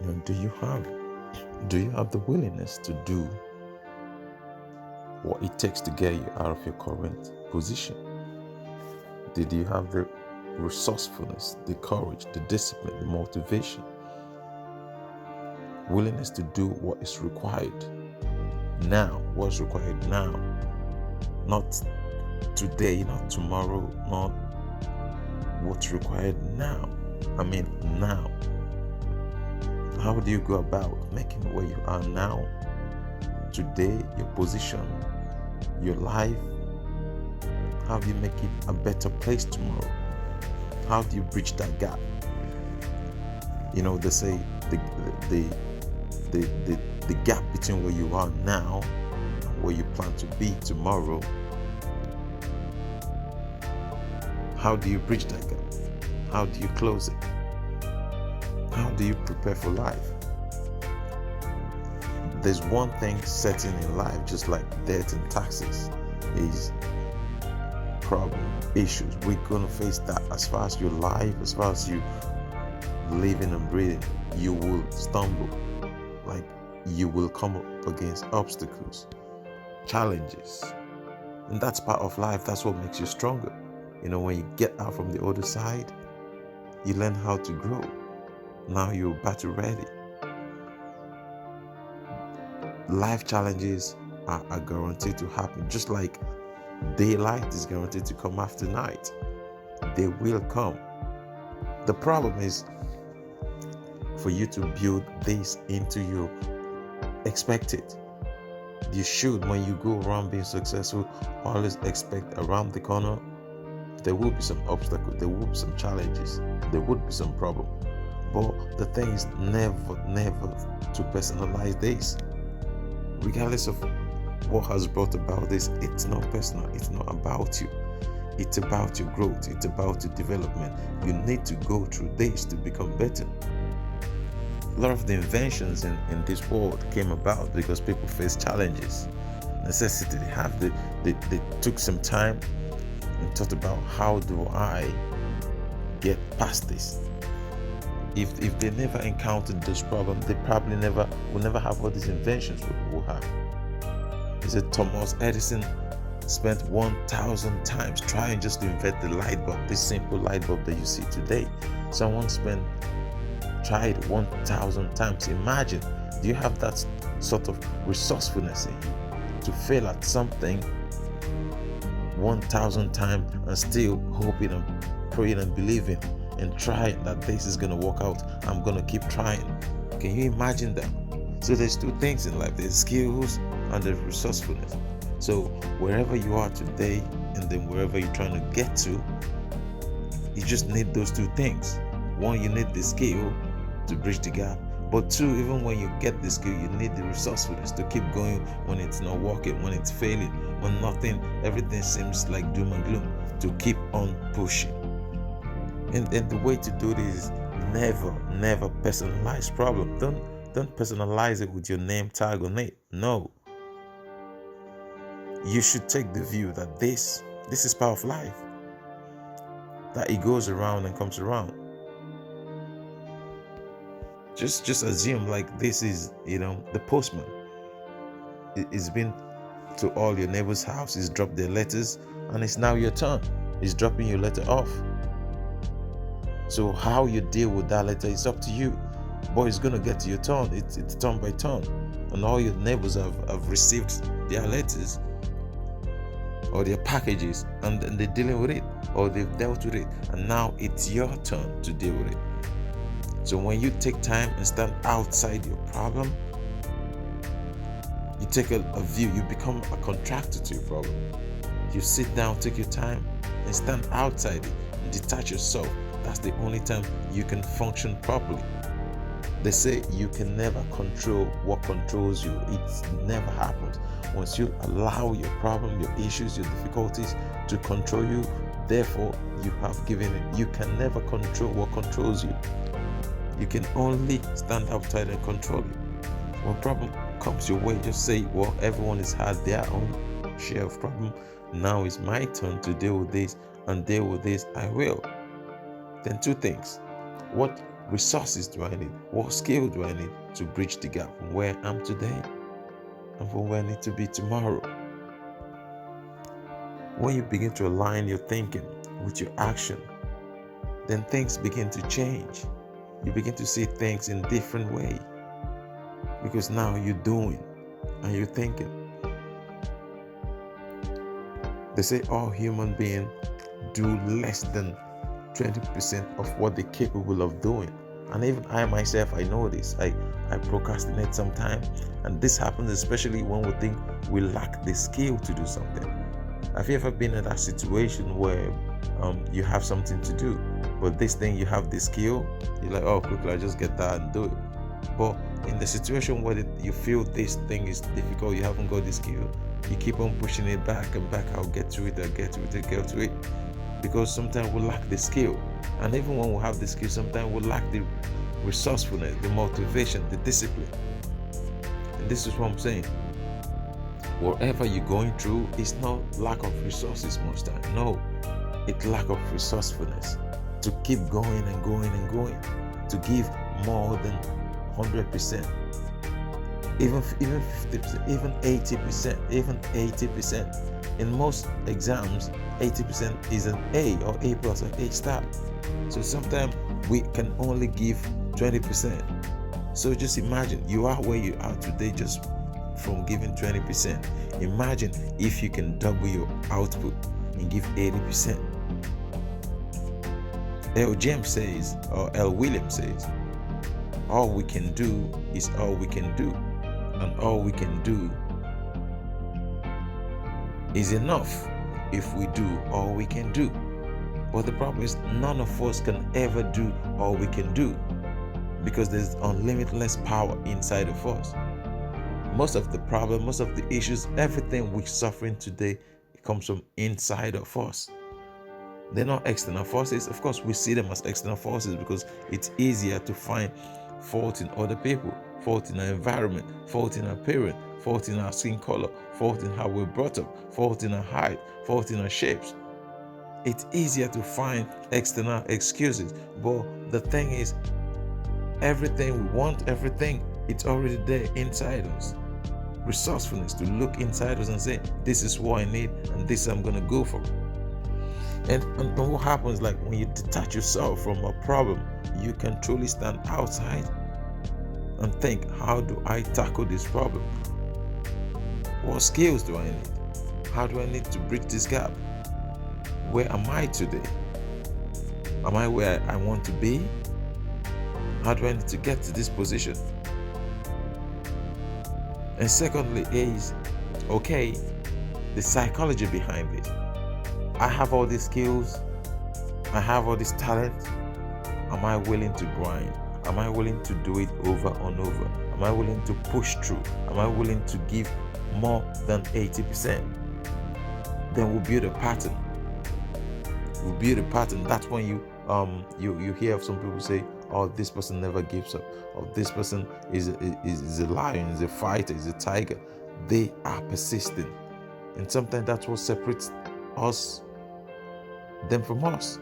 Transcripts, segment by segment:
Do you have the willingness to do what it takes to get you out of your current position? Did you have the resourcefulness, the courage, the discipline, the motivation, willingness to do what is required now? What's required now? Not today, not tomorrow, not what's required now. I mean now. How do you go about making where you are now, today, your position, your life? How do you make it a better place tomorrow? How do you bridge that gap? They say the gap between where you are now and where you plan to be tomorrow. How do you bridge that gap? How do you close it? How do you prepare for life? There's one thing certain in life, just like debt and taxes, is problem, issues. We're going to face that. As far as your life, as far as you living and breathing, you will stumble. Like, you will come up against obstacles, challenges. And that's part of life. That's what makes you stronger. When you get out from the other side, you learn how to grow. Now you're battle ready. Life challenges are guaranteed to happen, just like daylight is guaranteed to come after night. They will come. The problem is for you to build this into your expected. You should, when you go around being successful, always expect around the corner there will be some obstacles, there will be some challenges, there would be some problem. But the thing is never to personalize this. Regardless of what has brought about this, it's not personal, it's not about you. It's about your growth, it's about your development. You need to go through this to become better. A lot of the inventions in this world came about because people face challenges, necessity. They took some time and thought about, how do I get past this? If they never encountered this problem, they probably will never have all these inventions we have. He said Thomas Edison spent 1,000 times trying just to invent the light bulb, this simple light bulb that you see today. Someone tried 1,000 times. Imagine, do you have that sort of resourcefulness in you to fail at something 1,000 times and still hoping and praying and believing and trying that this is going to work out? I'm going to keep trying. Can you imagine that? So there's two things in life. There's skills and there's resourcefulness. So wherever you are today and then wherever you're trying to get to, you just need those two things. One, you need the skill to bridge the gap. But two, even when you get the skill, you need the resourcefulness to keep going when it's not working, when it's failing, when everything seems like doom and gloom, to keep on pushing. And the way to do this is never personalize problem. Don't personalize it with your name tag on it. No. You should take the view that this is part of life, that it goes around and comes around. Just assume like this is, the postman. It's been to all your neighbors' houses, dropped their letters, and it's now your turn. He's dropping your letter off. So how you deal with that letter is up to you. But it's going to get to your turn. It's turn by turn. And all your neighbors have received their letters or their packages, and they're dealing with it, or they've dealt with it. And now it's your turn to deal with it. So when you take time and stand outside your problem, you take a view, you become a contractor to your problem. You sit down, take your time, and stand outside it and detach yourself. That's the only time you can function properly. They say you can never control what controls you. It never happens. Once you allow your problem, your issues, your difficulties to control you, therefore you have given it. You can never control what controls you. You can only stand outside and control it. When problem comes your way, just say, well, everyone has had their own share of problem. Now it's my turn to deal with this, and deal with this I will. Then two things. What resources do I need? What skill do I need to bridge the gap from where I am today and from where I need to be tomorrow? When you begin to align your thinking with your action, then things begin to change. You begin to see things in a different way because now you're doing and you're thinking. They say all human beings do less than 20% of what they're capable of doing. And even I myself, I know this. I procrastinate sometimes. And this happens especially when we think we lack the skill to do something. Have you ever been in that situation where you have something to do, but this thing you have the skill, you're like, oh, quickly, I just get that and do it. But in the situation where you feel this thing is difficult, you haven't got the skill, you keep on pushing it back and back. I'll get to it, because sometimes we lack the skill. And even when we have the skill, sometimes we lack the resourcefulness, the motivation, the discipline. And this is what I'm saying. Whatever you're going through is not lack of resources most time. No, it's lack of resourcefulness to keep going and going and going, to give more than 100%, even 50%, even 80%, even 80%. In most exams, 80% is an A or A plus or A star. So sometimes we can only give 20%. So just imagine you are where you are today just from giving 20%. Imagine if you can double your output and give 80%. L. James says, or L. Williams says, all we can do is all we can do, and all we can do is enough if we do all we can do. But the problem is none of us can ever do all we can do because there's unlimited power inside of us. Most of the problem, most of the issues, everything we're suffering today, it comes from inside of us. They're not external forces. Of course, we see them as external forces because it's easier to find fault in other people, fault in our environment, fault in our parent, fault in our skin color, fault in how we're brought up, fault in our height, fault in our shapes. It's easier to find external excuses. But the thing is, everything we want, everything, it's already there inside us. Resourcefulness, to look inside us and say, this is what I need and this I'm going to go for. And what happens, like when you detach yourself from a problem, you can truly stand outside and think, how do I tackle this problem? What skills do I need? How do I need to bridge this gap? Where am I today? Am I where I want to be? How do I need to get to this position? And secondly is, okay, the psychology behind it. I have all these skills. I have all this talent. Am I willing to grind? Am I willing to do it over and over? Am I willing to push through? Am I willing to give more than 80%? Then we'll build a pattern. We'll build a pattern. That's when you hear of some people say, oh, this person never gives up. Or this person is a lion, is a fighter, is a tiger. They are persistent. And sometimes that's what separates them from us.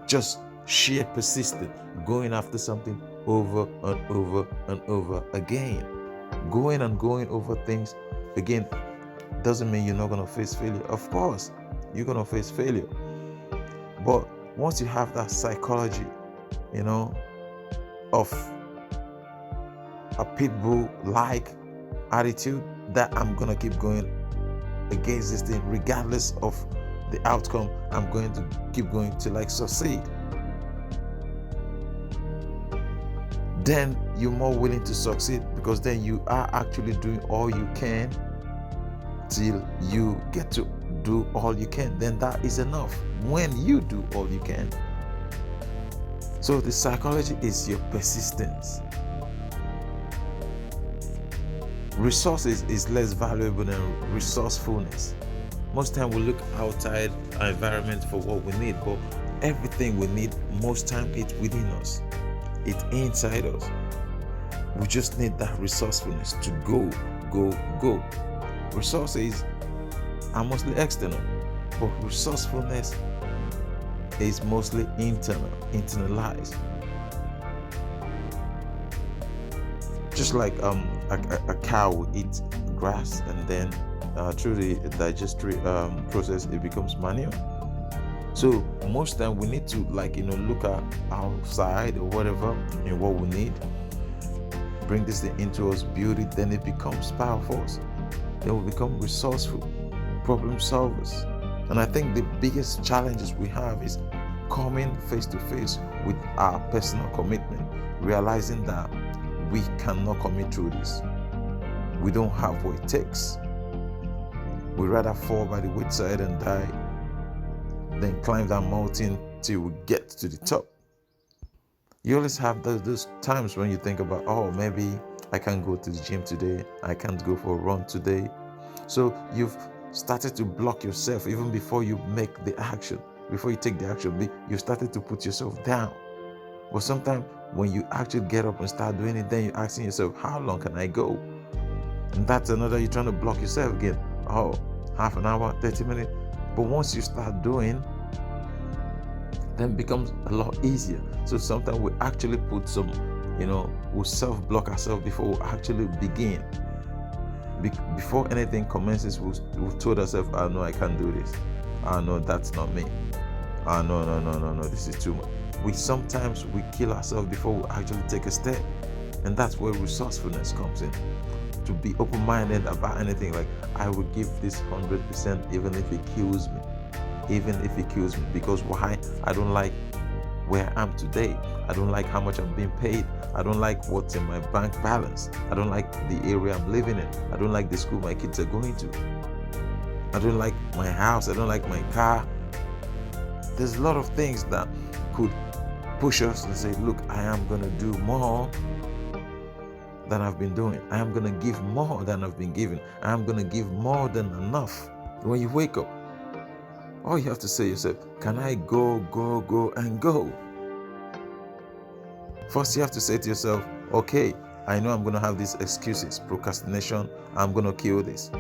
Just sheer persistence, going after something over and over and over again. Going and going over things again doesn't mean you're not going to face failure. Of course, you're going to face failure. But once you have that psychology, of a pit bull-like attitude that I'm going to keep going against this thing regardless of the outcome, I'm going to keep going till I succeed, then you're more willing to succeed because then you are actually doing all you can till you get to do all you can. Then that is enough when you do all you can. So the psychology is your persistence. Resources is less valuable than resourcefulness. Most time we look outside our environment for what we need, but everything we need, most time it's within us. It's inside us. We just need that resourcefulness to go. Resources are mostly external, but resourcefulness is mostly internalized. Just like a cow will eat grass, and then through the digestive process, it becomes manure. So most time we need to look at outside or whatever and what we need, bring this thing into us, build it, then it becomes powerful. Then we become resourceful problem solvers. And I think the biggest challenges we have is coming face to face with our personal commitment, realizing that we cannot commit through this. We don't have what it takes. We'd rather fall by the wayside and die than climb that mountain till we get to the top. You always have those times when you think about, oh, maybe I can't go to the gym today, I can't go for a run today. So you've started to block yourself even before you make the action. Before you take the action, you started to put yourself down. But sometimes when you actually get up and start doing it, then you're asking yourself, how long can I go? And that's another, you're trying to block yourself again. Oh, half an hour, 30 minutes. But once you start doing, then it becomes a lot easier. So sometimes we actually put some, we self-block ourselves before we actually begin. Before anything commences, we've told ourselves, oh no, I can't do this. Oh no, that's not me. Oh no, this is too much. Sometimes we kill ourselves before we actually take a step. And that's where resourcefulness comes in. To be open-minded about anything, like I will give this 100% even if it kills me. Even if it kills me. Because why? I don't like where I am today. I don't like how much I'm being paid. I don't like what's in my bank balance. I don't like the area I'm living in. I don't like the school my kids are going to. I don't like my house. I don't like my car. There's a lot of things that could push us and say, look, I am going to do more than I've been doing. I am going to give more than I've been given. I am going to give more than enough. When you wake up, all you have to say to yourself, can I go, and go? First, you have to say to yourself, okay, I know I'm going to have these excuses. Procrastination, I'm going to kill this.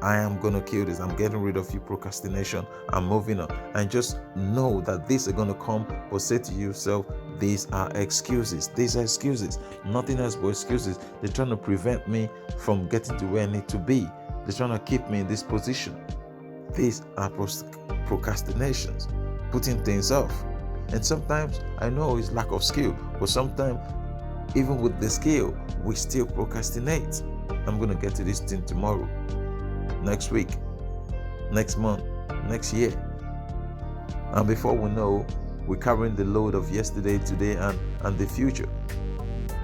I am going to kill this. I'm getting rid of you, procrastination. I'm moving on. And just know that these are going to come, but say to yourself, these are excuses. These are excuses. Nothing else but excuses. They're trying to prevent me from getting to where I need to be. They're trying to keep me in this position. These are procrastinations, putting things off. And sometimes I know it's lack of skill, but sometimes even with the skill, we still procrastinate. I'm going to get to this thing tomorrow, next week, next month, next year. And before we know, we're carrying the load of yesterday, today, and the future.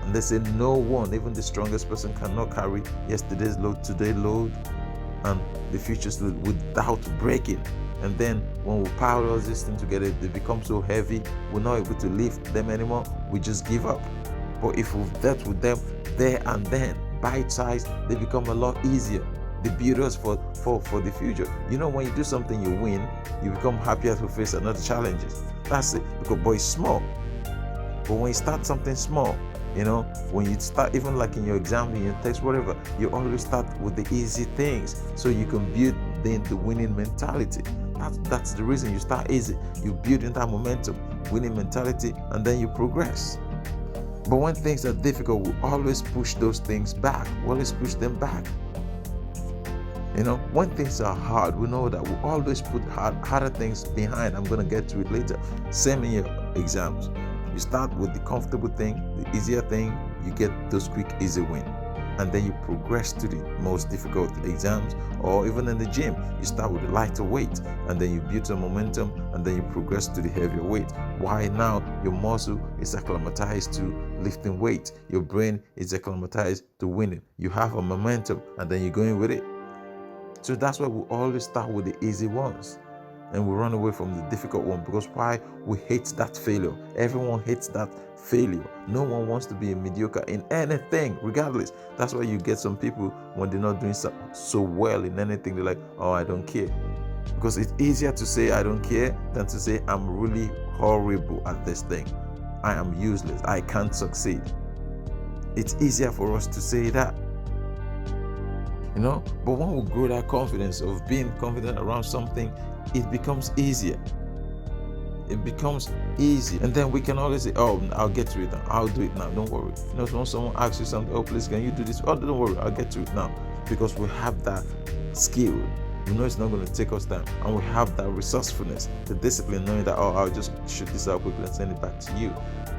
And they say no one, even the strongest person, cannot carry yesterday's load, today's load, and the future's load without breaking. And then when we pile all these things together, they become so heavy, we're not able to lift them anymore. We just give up. But if we've dealt with them there and then, bite-sized, they become a lot easier. They build us for the future. When you do something, you win, you become happier to face another challenges. That's it. Because it's small. But when you start something small, when you start, even like in your exam, in your test, whatever, you always start with the easy things so you can build then the winning mentality. That's the reason you start easy. You build in that momentum, winning mentality, and then you progress. But when things are difficult, we always push those things back. We always push them back. When things are hard, we know that we always put harder things behind. I'm going to get to it later. Same in your exams. You start with the comfortable thing, the easier thing, you get those quick, easy win. And then you progress to the most difficult exams, or even in the gym, you start with the lighter weight, and then you build some momentum, and then you progress to the heavier weight. Why now? Your muscle is acclimatized to lifting weight. Your brain is acclimatized to winning. You have a momentum, and then you're going with it. So that's why we always start with the easy ones, and we run away from the difficult one. Because why? We hate that failure. Everyone hates that failure. No one wants to be a mediocre in anything, regardless. That's why you get some people, when they're not doing so well in anything, they're like, oh, I don't care. Because it's easier to say I don't care than to say I'm really horrible at this thing. I am useless. I can't succeed. It's easier for us to say that. But when we grow that confidence of being confident around something, it becomes easier. it becomes easy. And then we can always say, oh, I'll get to it now, I'll do it now, don't worry. When someone asks you something, oh, please, can you do this? Oh, don't worry, I'll get to it now. Because we have that skill. We know it's not going to take us time, and we have that resourcefulness, the discipline, knowing that, oh, I'll just shoot this out quickly and send it back to you.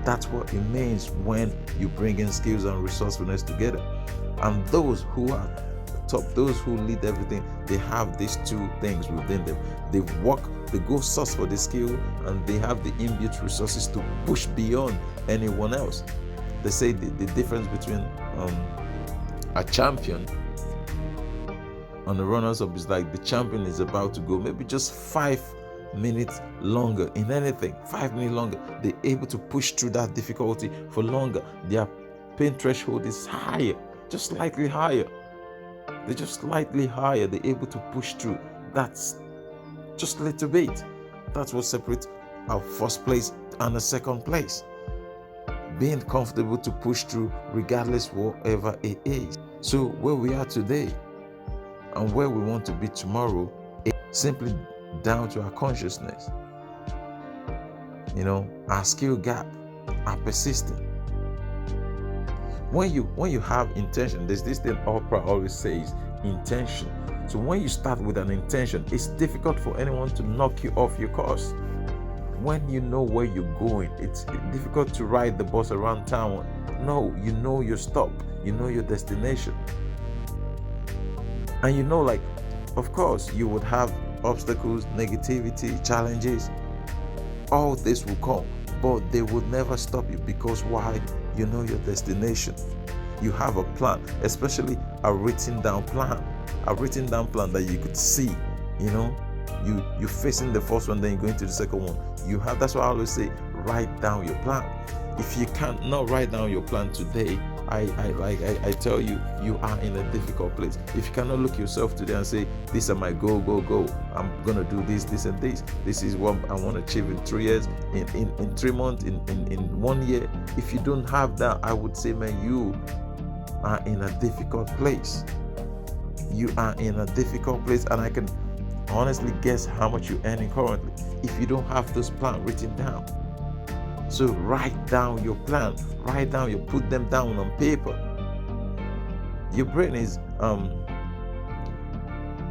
That's what it means when you bring in skills and resourcefulness together. And those who are top, those who lead everything, they have these two things within them. They go source for the skill, and they have the inbuilt resources to push beyond anyone else. They say the difference between a champion and the runners up is like the champion is about to go maybe just 5 minutes longer in anything, 5 minutes longer. They're able to push through that difficulty for longer. Their pain threshold is higher, just slightly higher. They're just slightly higher. They're able to push through. That's just a little bit. That's what separates our first place and the second place. Being comfortable to push through regardless whatever it is. So where we are today and where we want to be tomorrow is simply down to our consciousness. Our skill gap, our persistence. When you have intention, there's this thing Oprah always says, intention. So when you start with an intention, it's difficult for anyone to knock you off your course. When you know where you're going, it's difficult to ride the bus around town. No, you know your stop, you know your destination. And of course, you would have obstacles, negativity, challenges. All this will come, but they would never stop you, because why? You know your destination. You have a plan, especially a written down plan that you could see. You're facing the first one, then you're going to the second one. That's why I always say, write down your plan. If you can't not write down your plan today, I tell you, you are in a difficult place. If you cannot look yourself today and say, these are my go, I'm gonna do this and this. This is what I want to achieve in 3 years, in 3 months, in 1 year. If you don't have that, I would say, man, you are in a difficult place. You are in a difficult place, and I can honestly guess how much you're earning currently if you don't have those plans written down. So write down your plan. Put them down on paper. Your brain is an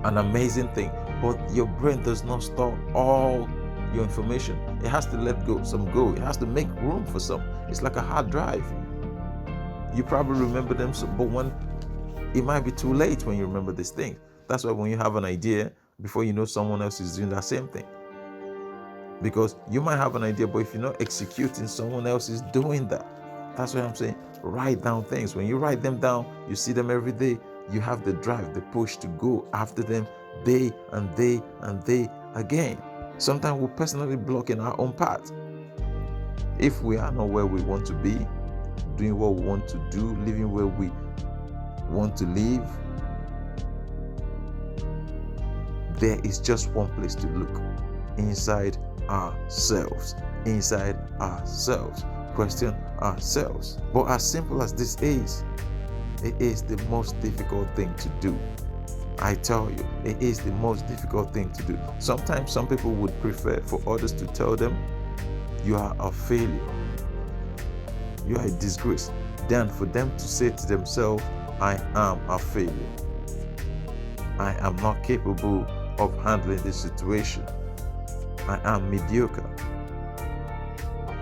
amazing thing, but your brain does not store all your information. It has to let some go. It has to make room for some. It's like a hard drive. You probably remember them, but when it might be too late when you remember this thing. That's why when you have an idea, before you know, someone else is doing that same thing. Because you might have an idea, but if you're not executing, someone else is doing that. That's why I'm saying, write down things. When you write them down, you see them every day. You have the drive, the push to go after them day and day and day again. Sometimes we're personally blocking our own path. If we are not where we want to be, doing what we want to do, living where we want to live, there is just one place to look: inside ourselves. Question ourselves. But as simple as this is, it is the most difficult thing to do. I tell you, it is the most difficult thing to do. Sometimes some people would prefer for others to tell them, you are a failure, you are a disgrace, than for them to say to themselves, I am a failure. I am not capable of handling this situation. I am mediocre.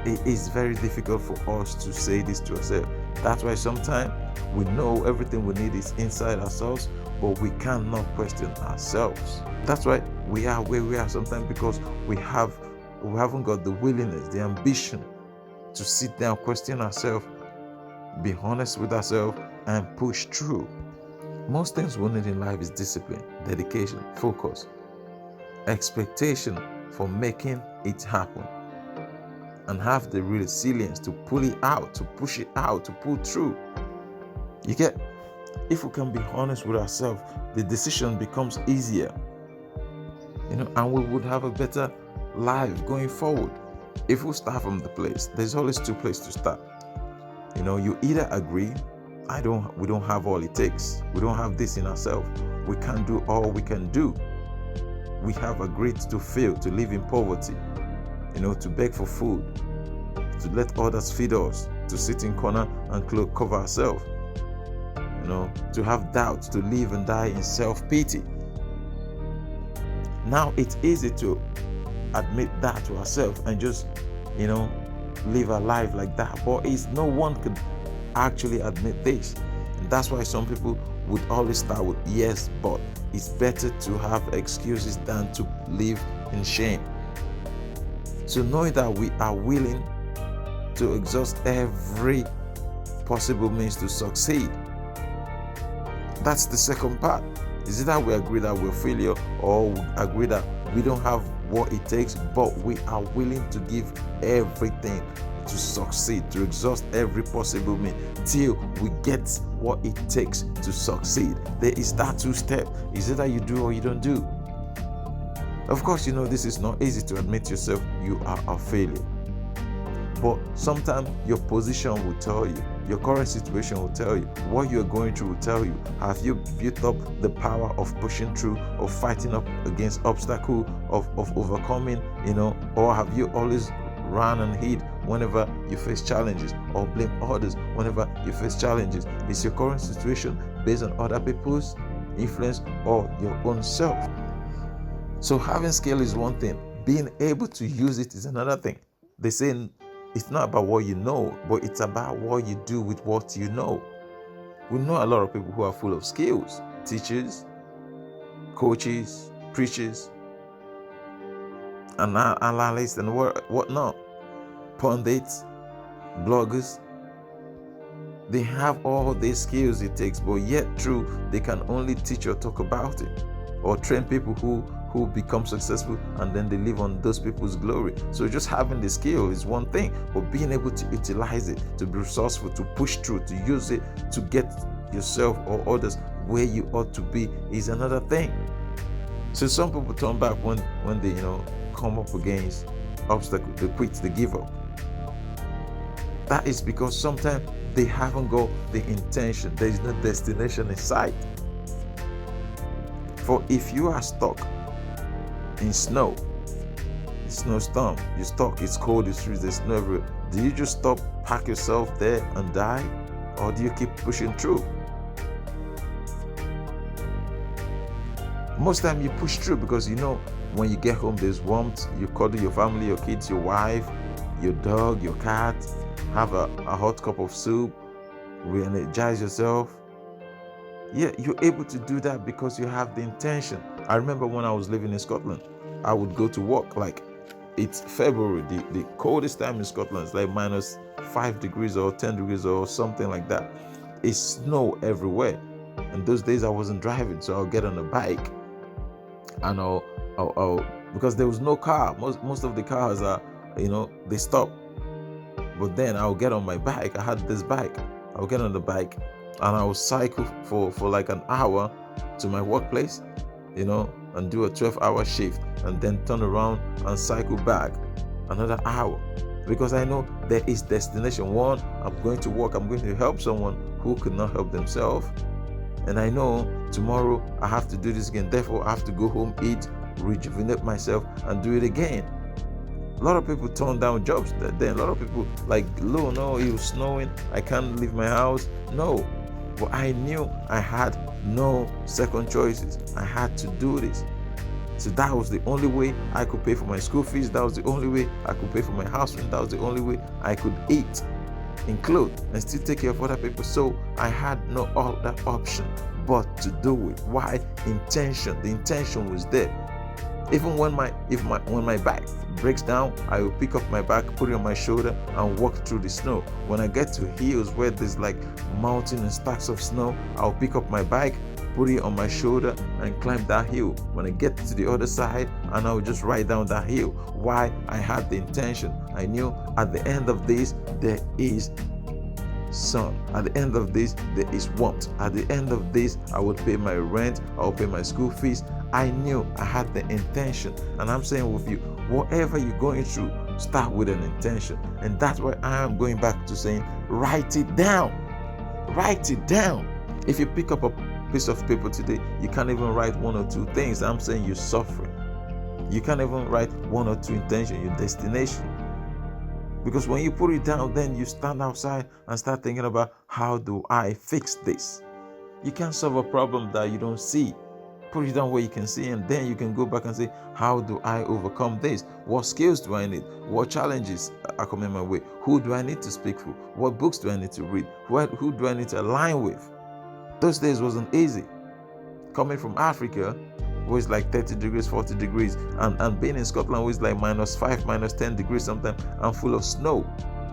It is very difficult for us to say this to ourselves. That's why sometimes we know everything we need is inside ourselves, but we cannot question ourselves. That's why we are where we are sometimes, because we haven't got the willingness, the ambition to sit down, question ourselves, be honest with ourselves, and push through. Most things we need in life is discipline, dedication, focus, expectation for making it happen, and have the resilience to pull it out, to push it out, to pull through. You get, if we can be honest with ourselves, the decision becomes easier, and we would have a better life going forward. If we start from the place, there's always 2 places to start. You either agree, we don't have all it takes. We don't have this in ourselves. We can't do all we can do. We have agreed to fail, to live in poverty. to beg for food, to let others feed us, to sit in corner and cover ourselves, to have doubts, to live and die in self-pity. Now it's easy to admit that to ourselves and just, live our life like that. But no one could actually admit this. And that's why some people would always start with yes, but. It's better to have excuses than to live in shame. So knowing that we are willing to exhaust every possible means to succeed. That's the second part. Is it that we agree that we're a failure, or we agree that we don't have what it takes, but we are willing to give everything to succeed, to exhaust every possible means till we get what it takes to succeed? There is that two-step. Is it that you do or you don't do? Of course, this is not easy to admit yourself you are a failure. But sometimes your position will tell you, your current situation will tell you, what you're going through will tell you. Have you built up the power of pushing through, of fighting up against obstacles, of overcoming, or have you always run and hid whenever you face challenges, or blame others whenever you face challenges? Is your current situation based on other people's influence or your own self? So having skill is one thing. Being able to use it is another thing. They say it's not about what you know, but it's about what you do with what you know. We know a lot of people who are full of skills. Teachers, coaches, preachers, analysts and whatnot. Pundits, bloggers. They have all the skills it takes, but yet they can only teach or talk about it, or train people who become successful, and then they live on those people's glory. So just having the skill is one thing, but being able to utilize it, to be resourceful, to push through, to use it to get yourself or others where you ought to be is another thing. So some people turn back when they come up against obstacles, they quit, they give up. That is because sometimes they haven't got the intention. There is no destination in sight. For if you are stuck in snow, snowstorm, you're stuck, it's cold, it's freezing, there's snow everywhere, do you just stop, pack yourself there and die? Or do you keep pushing through? Most time you push through because when you get home there's warmth, you cuddle your family, your kids, your wife, your dog, your cat, have a hot cup of soup, re-energize yourself. Yeah, you're able to do that because you have the intention. I remember when I was living in Scotland, I would go to work, like it's February, the coldest time in Scotland is like minus 5 degrees or 10 degrees or something like that. It's snow everywhere. And those days I wasn't driving, so I'll get on a bike and I'll because there was no car. Most of the cars are, they stop. But then I'll get on my bike. I had this bike. I'll get on the bike and I'll cycle for like an hour to my workplace, and do a 12-hour shift, and then turn around and cycle back another hour, because I know there is destination. One, I'm going to work, I'm going to help someone who could not help themselves, and I know tomorrow I have to do this again. Therefore I have to go home, eat, rejuvenate myself, and do it again. A lot of people turn down jobs. Then a lot of people like, no, it was snowing, I can't leave my house. No, but I knew I had no second choices. I had to do this. So that was the only way I could pay for my school fees. That was the only way I could pay for my house rent. That was the only way I could eat and clothe and still take care of other people. So I had no other option but to do it. Why? Intention. The intention was there. Even when my bike breaks down, I will pick up my bag, put it on my shoulder, and walk through the snow. When I get to hills where there's like mountain and stacks of snow, I'll pick up my bike, put it on my shoulder, and climb that hill. When I get to the other side, and I'll just ride down that hill. Why? I had the intention. I knew at the end of this there is sun. At the end of this there is warmth. At the end of this I will pay my rent, I'll pay my school fees. I knew I had the intention. And I'm saying with you, whatever you're going through, start with an intention. And that's why I am going back to saying, write it down. Write it down. If you pick up a piece of paper today, you can't even write one or two things. I'm saying you're suffering. You can't even write one or two intentions, your destination. Because when you put it down, then you stand outside and start thinking about, how do I fix this? You can't solve a problem that you don't see. Put it down where you can see, and then you can go back and say, how do I overcome this? What skills do I need? What challenges are coming my way? Who do I need to speak to? What books do I need to read? Who do I need to align with? Those days wasn't easy. Coming from Africa, where it's like 30 degrees, 40 degrees, and being in Scotland, where it's like -5, -10 degrees sometimes, and full of snow.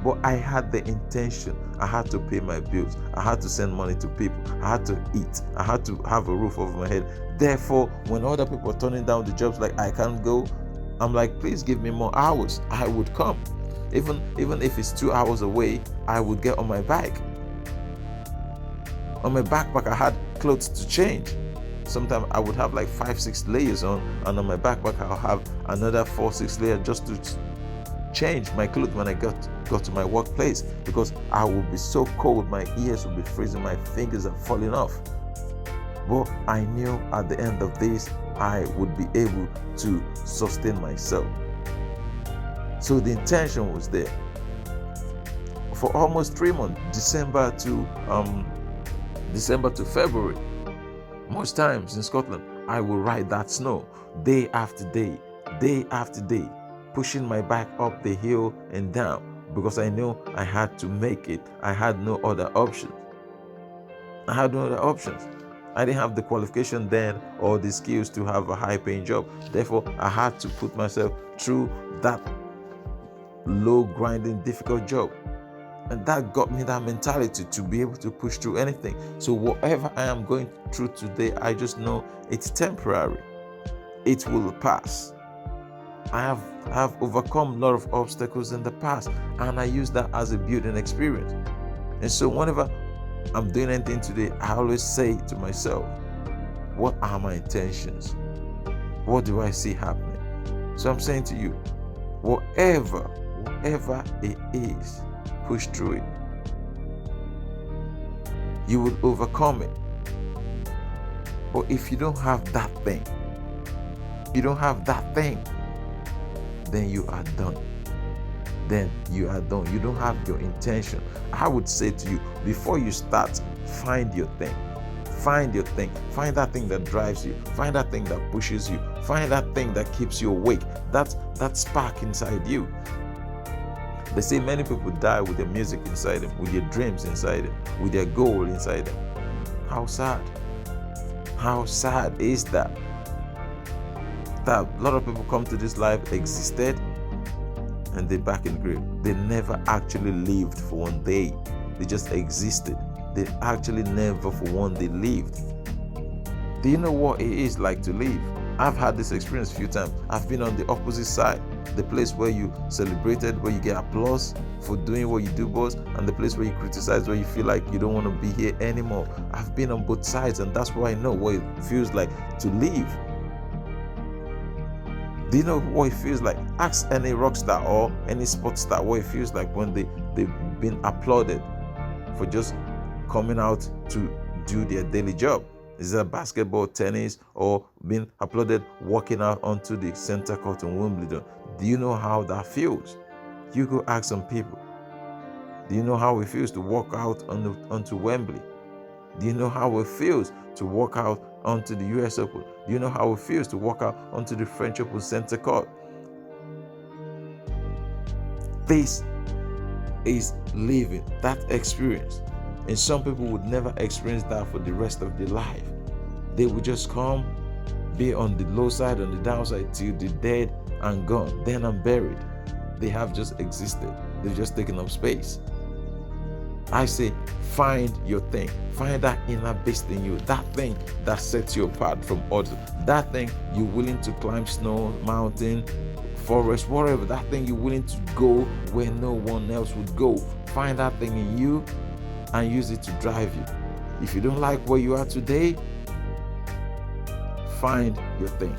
But I had the intention. I had to pay my bills. I had to send money to people. I had to eat. I had to have a roof over my head. Therefore, when other people are turning down the jobs like I can't go, I'm like, please give me more hours. I would come. Even if it's 2 hours away, I would get on my bike. On my backpack, I had clothes to change. Sometimes I would have like 5-6 layers on, and on my backpack I'll have another 4-6 layers just to change my clothes when I got to my workplace, because I would be so cold, my ears would be freezing, my fingers are falling off. But I knew at the end of this, I would be able to sustain myself. So the intention was there. For almost 3 months, December to February, most times in Scotland, I will ride that snow day after day, pushing my bike up the hill and down, because I knew I had to make it. I had no other options. I didn't have the qualification then or the skills to have a high-paying job. Therefore, I had to put myself through that low, grinding, difficult job. And that got me that mentality to be able to push through anything. So whatever I am going through today, I just know it's temporary. It will pass. I have overcome a lot of obstacles in the past, and I use that as a building experience. And so whenever I'm doing anything today, I always say to myself, what are my intentions? What do I see happening? So I'm saying to you, whatever it is, push through it. You will overcome it. But if you don't have that thing, then you are done. You don't have your intention. I would say to you, before you start, find your thing. Find your thing. Find that thing that drives you. Find that thing that pushes you. Find that thing that keeps you awake. That spark inside you. They say many people die with their music inside them, with their dreams inside them, with their goal inside them. How sad. How sad is that? That a lot of people come to this life, existed, and they're back in the grave. They never actually lived for one day. They just existed. They actually never for one day lived. Do you know what it is like to live? I've had this experience a few times. I've been on the opposite side. The place where you celebrated, where you get applause for doing what you do best, and the place where you criticize, where you feel like you don't want to be here anymore. I've been on both sides, and that's why I know what it feels like to live. Do you know what it feels like? Ask any rock star or any sports star what it feels like when they've been applauded for just coming out to do their daily job. Is it basketball, tennis, or being applauded walking out onto the center court in Wimbledon? Do you know how that feels? You go ask some people. Do you know how it feels to walk out onto Wembley? Do you know how it feels to walk out onto the US Open? Do you know how it feels to walk out onto the French Open center court? This is living that experience. And some people would never experience that for the rest of their life. They would just come, be on the low side, on the downside, till they're dead and gone, then and buried. They have just existed. They've just taken up space. I say, find your thing. Find that inner beast in you. That thing that sets you apart from others. That thing you're willing to climb snow, mountain, forest, whatever. That thing you're willing to go where no one else would go. Find that thing in you and use it to drive you. If you don't like where you are today, find your thing.